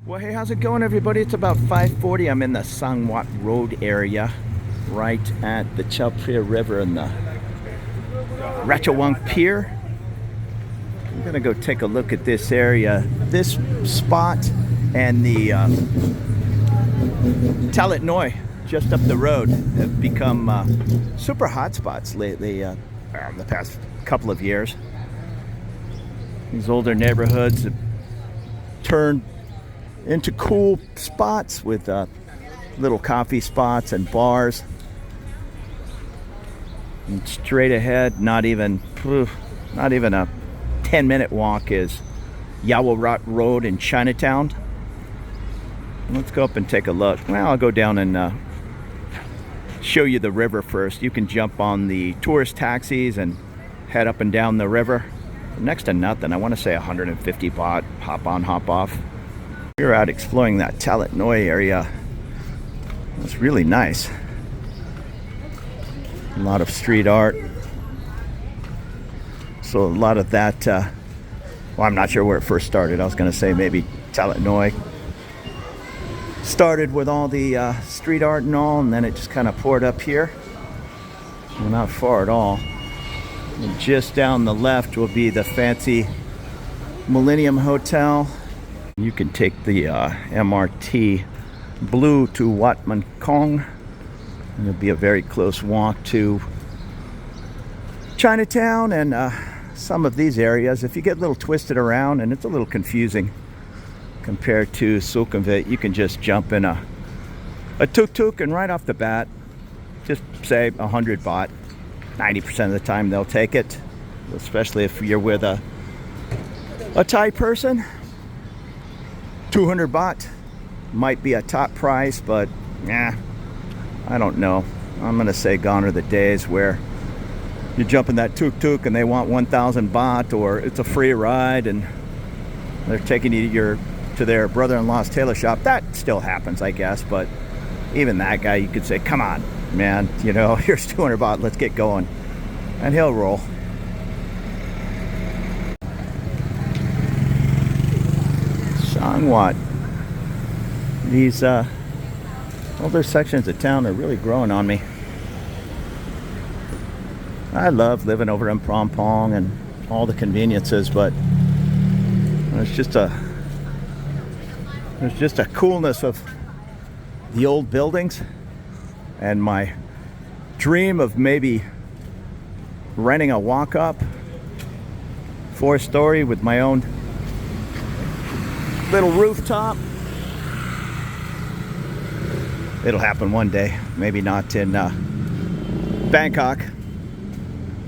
Well, hey, how's it going, everybody? It's about 5:40. I'm in the Songwat Road area, right at the Pier River and the Ratchawong Pier. I'm gonna go take a look at this area. This spot and the Talat Noi just up the road have become super hot spots lately, the past couple of years. These older neighborhoods have turned into cool spots with little coffee spots and bars. And straight ahead, not even a 10-minute walk, is Yawawrat Road in Chinatown. Let's go up and take a look. Well, I'll go down and show you the river first. You can jump on the tourist taxis and head up and down the river. Next to nothing. I want to say 150 baht, hop on, hop off. We're out exploring that Talat Noi area. It's really nice. A lot of street art. So a lot of that, well, I'm not sure where it first started. I was going to say maybe Talat Noi started with all the street art and all, and then it just kind of poured up here. Well, not far at all. And just down the left will be the fancy Millennium Hotel. You can take the MRT Blue to Wat Man Kong. And it'll be a very close walk to Chinatown and some of these areas. If you get a little twisted around and it's a little confusing compared to Sukhumvit, you can just jump in a tuk-tuk and right off the bat, just say 100 baht. 90% of the time they'll take it, especially if you're with a Thai person. 200 baht might be a top price, but I don't know. I'm gonna say gone are the days where you jump in that tuk-tuk and they want 1,000 baht, or it's a free ride and they're taking you to their brother-in-law's tailor shop. That still happens, I guess, but even that guy, you could say, come on, man, you know, here's 200 baht, let's get going. And he'll roll. Songwat. These older sections of town are really growing on me. I love living over in Phrom Phong and all the conveniences, but there's just a coolness of the old buildings, and my dream of maybe renting a walk-up 4-story with my own little rooftop. It'll happen one day. Maybe not in Bangkok,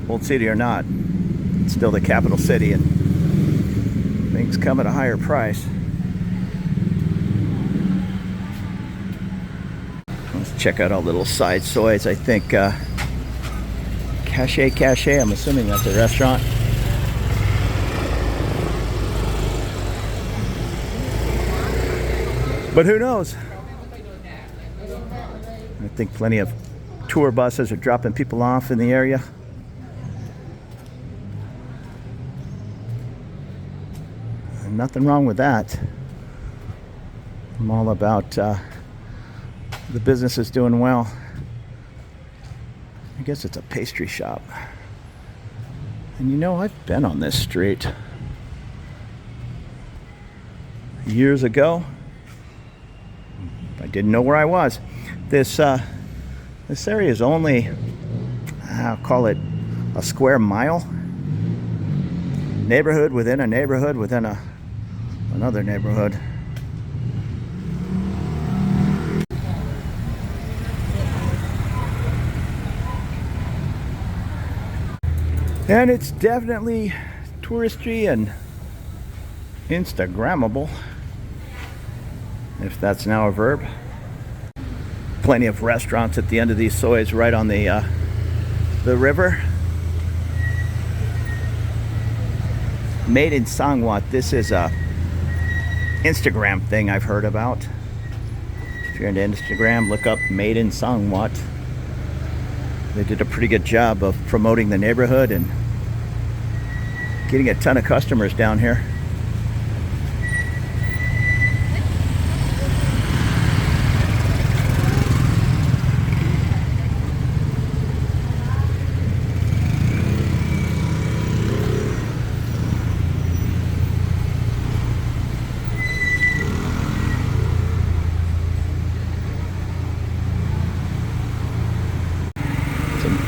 old city or not. It's still the capital city, and things come at a higher price. Let's check out our little side soys. I think Cache, I'm assuming that's a restaurant. But who knows? I think plenty of tour buses are dropping people off in the area. And nothing wrong with that. I'm all about the business is doing well. I guess it's a pastry shop. And you know, I've been on this street years ago. I didn't know where I was. This area is only, I'll call it a square mile. Neighborhood within a neighborhood within another neighborhood. And it's definitely touristy and Instagrammable, if that's now a verb. Plenty of restaurants at the end of these soys right on the river. Made in Songwat. This is a Instagram thing I've heard about. If you're into Instagram, look up Made in Songwat. They did a pretty good job of promoting the neighborhood and getting a ton of customers down here.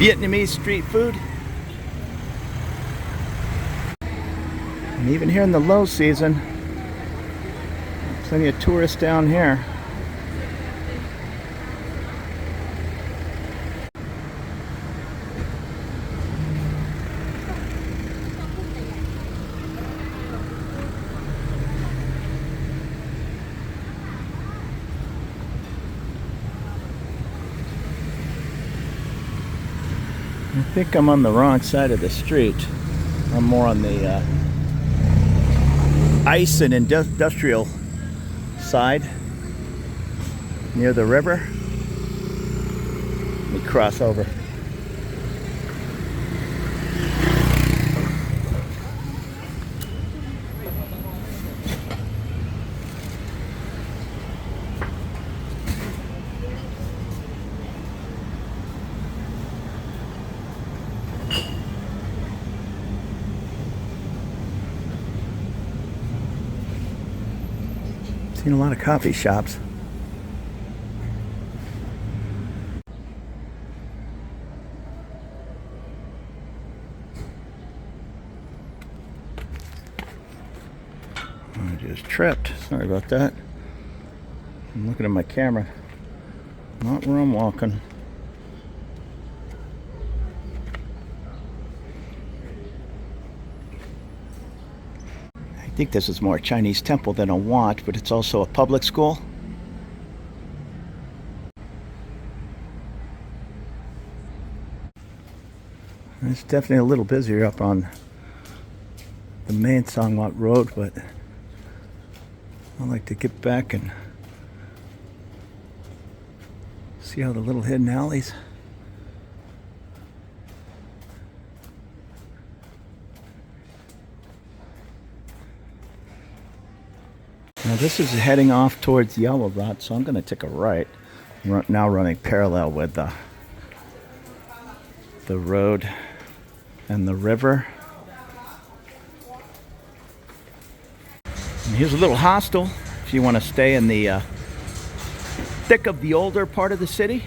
Vietnamese street food. And even here in the low season, plenty of tourists down here. I think I'm on the wrong side of the street. I'm more on the ice and industrial side near the river. Let me cross over. Seen a lot of coffee shops. I just tripped. Sorry about that. I'm looking at my camera. Not where I'm walking. I think this is more a Chinese temple than a Wat, but it's also a public school. It's definitely a little busier up on the main Songwat road, but I like to get back and see all the little hidden alleys. Now this is heading off towards Yaowarat, so I'm going to take a right. I'm now running parallel with the road and the river. And here's a little hostel if you want to stay in the thick of the older part of the city.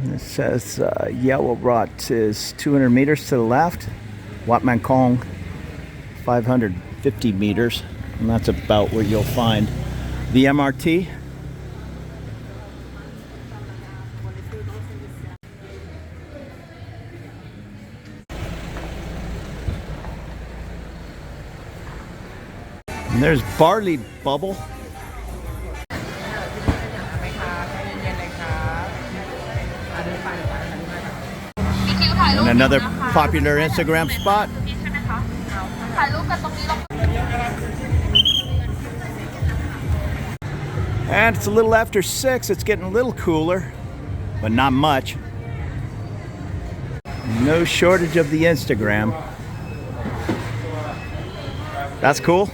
It says Yaowarat is 200 meters to the left, Wat Man Kong 550 meters, and that's about where you'll find the MRT. And there's Barley Bubble. And another popular Instagram spot. And it's a little after 6. It's getting a little cooler, but not much. No shortage of the Instagram. That's cool.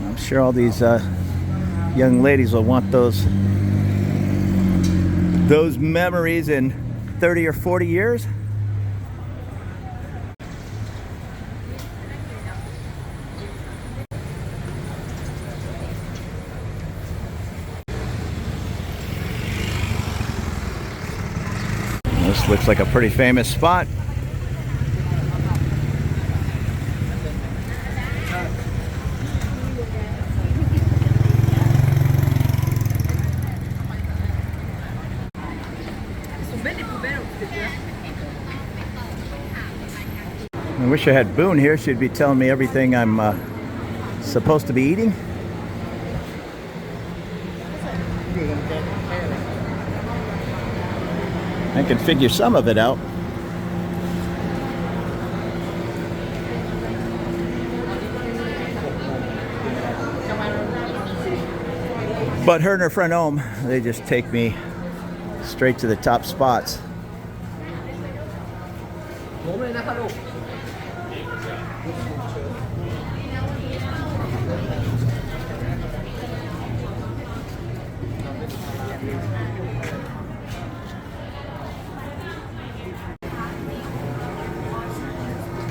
I'm sure all these young ladies will want those memories in 30 or 40 years. This looks like a pretty famous spot. I wish I had Boone here. She'd be telling me everything I'm supposed to be eating. I can figure some of it out. But her and her friend Om, they just take me straight to the top spots.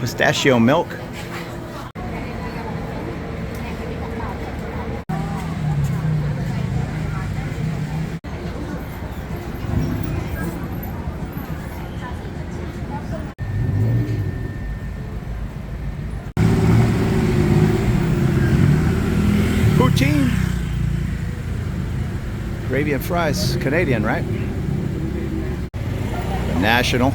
Pistachio milk. Poutine. Gravy and fries. Canadian, right? The National.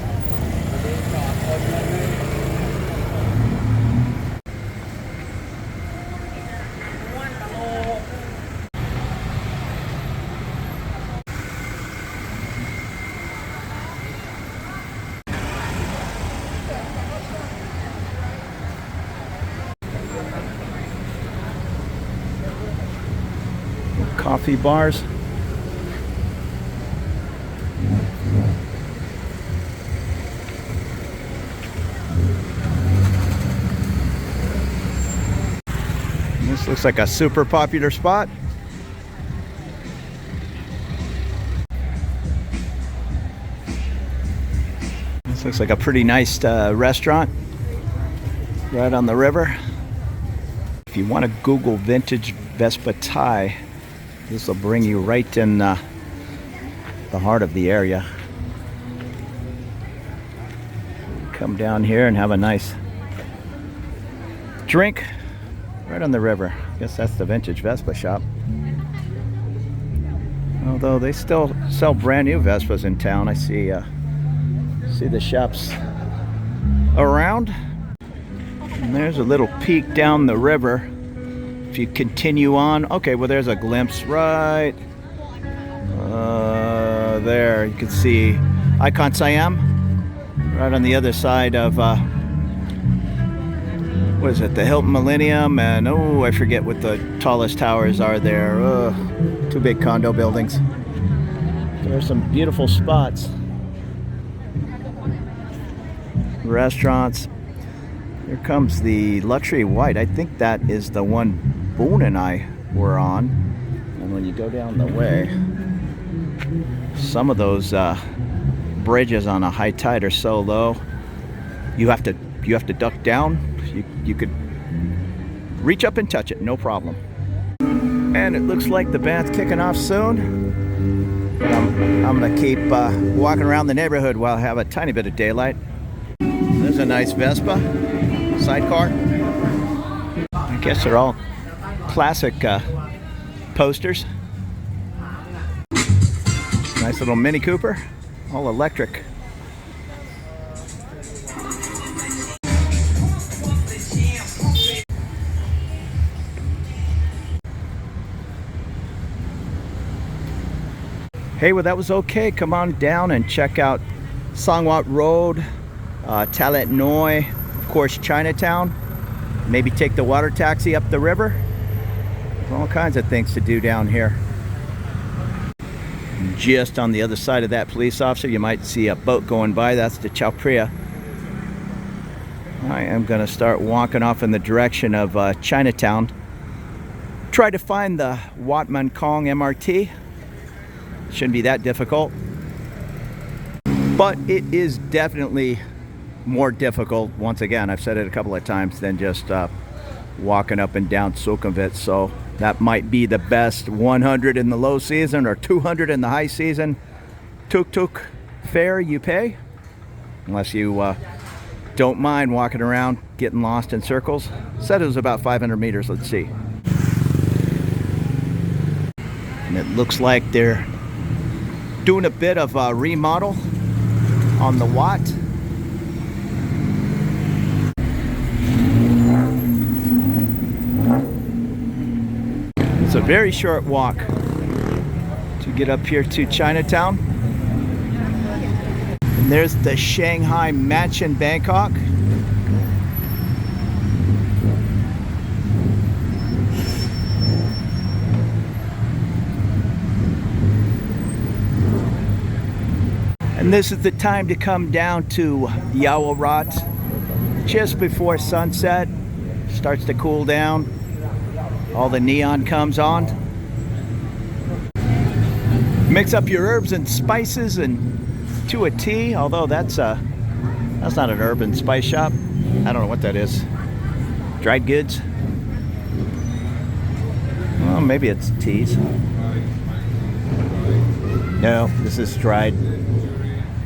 Coffee bars. This looks like a super popular spot. This looks like a pretty nice restaurant right on the river. If you want to Google vintage Vespa Thai, this will bring you right in the heart of the area. Come down here and have a nice drink right on the river. I guess that's the vintage Vespa shop. Although they still sell brand new Vespas in town. I see the shops around. And there's a little peak down the river. If you continue on, okay, well there's a glimpse right there. You can see Icon Siam right on the other side of what is it, the Hilton Millennium, and oh, I forget what the tallest towers are there. Two big condo buildings. There are some beautiful spots, restaurants. Here comes the Luxury White. I think that is the one Boone and I were on. And when you go down the way, some of those bridges on a high tide are so low, you have to duck down. You could reach up and touch it, no problem. And it looks like the band's kicking off soon. But I'm gonna keep walking around the neighborhood while I have a tiny bit of daylight. There's a nice Vespa sidecar. I guess they're all classic posters. Nice little Mini Cooper, all electric. Hey, well that was okay. Come on down and check out Songwat Road, Talat Noi, of course Chinatown. Maybe take the water taxi up the river. All kinds of things to do down here. Just on the other side of that police officer, you might see a boat going by. That's the Chao Phraya. I am going to start walking off in the direction of Chinatown. Try to find the Wat Man Kong MRT. Shouldn't be that difficult. But it is definitely more difficult, once again, I've said it a couple of times, than just walking up and down Sukhumvit. So that might be the best 100 in the low season or 200 in the high season tuk-tuk fare you pay, unless you don't mind walking around getting lost in circles. Said it was about 500 meters. Let's see. And it looks like they're doing a bit of a remodel on the Wat. It's a very short walk to get up here to Chinatown. And there's the Shanghai Mansion, Bangkok. And this is the time to come down to Yaowarat just before sunset. Starts to cool down. All the neon comes on. Mix up your herbs and spices and to a tea, although that's not an herb and spice shop. I don't know what that is. Dried goods? Well, maybe it's teas. No, this is dried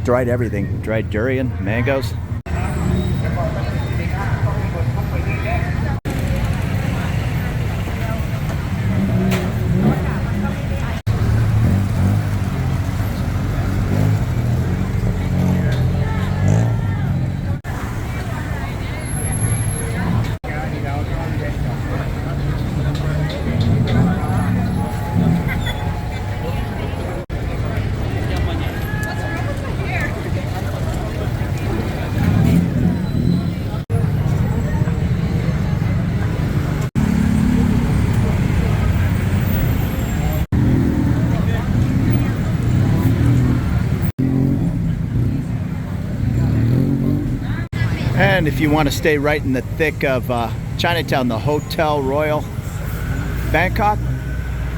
everything. Dried durian, mangoes. And if you want to stay right in the thick of Chinatown, the Hotel Royal Bangkok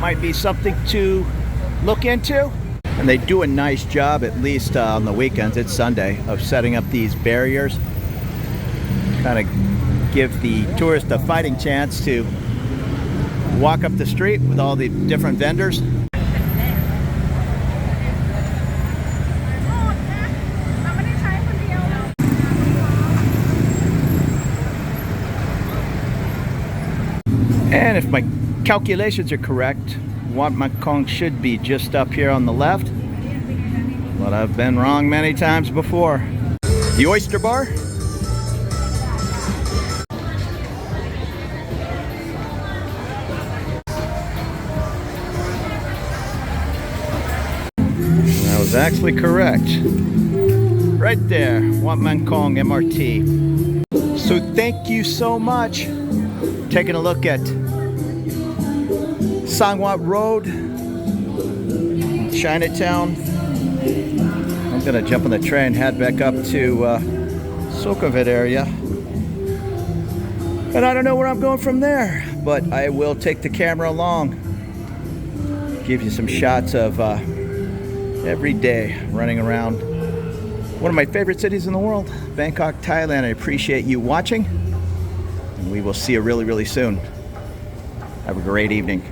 might be something to look into. And they do a nice job, at least on the weekends, it's Sunday, of setting up these barriers. Kind of give the tourist a fighting chance to walk up the street with all the different vendors. And if my calculations are correct, Wat Mat Kong should be just up here on the left. But I've been wrong many times before. The Oyster Bar. I was actually correct. Right there, Wat Mat Kong MRT. So thank you so much. Taking a look at Songwat Road, Chinatown. I'm gonna jump on the train, head back up to sukhumvit area. And I don't know where I'm going from there, but I will take the camera along. Give you some shots of every day running around one of my favorite cities in the world, Bangkok, Thailand. I appreciate you watching. And we will see you really, really soon. Have a great evening.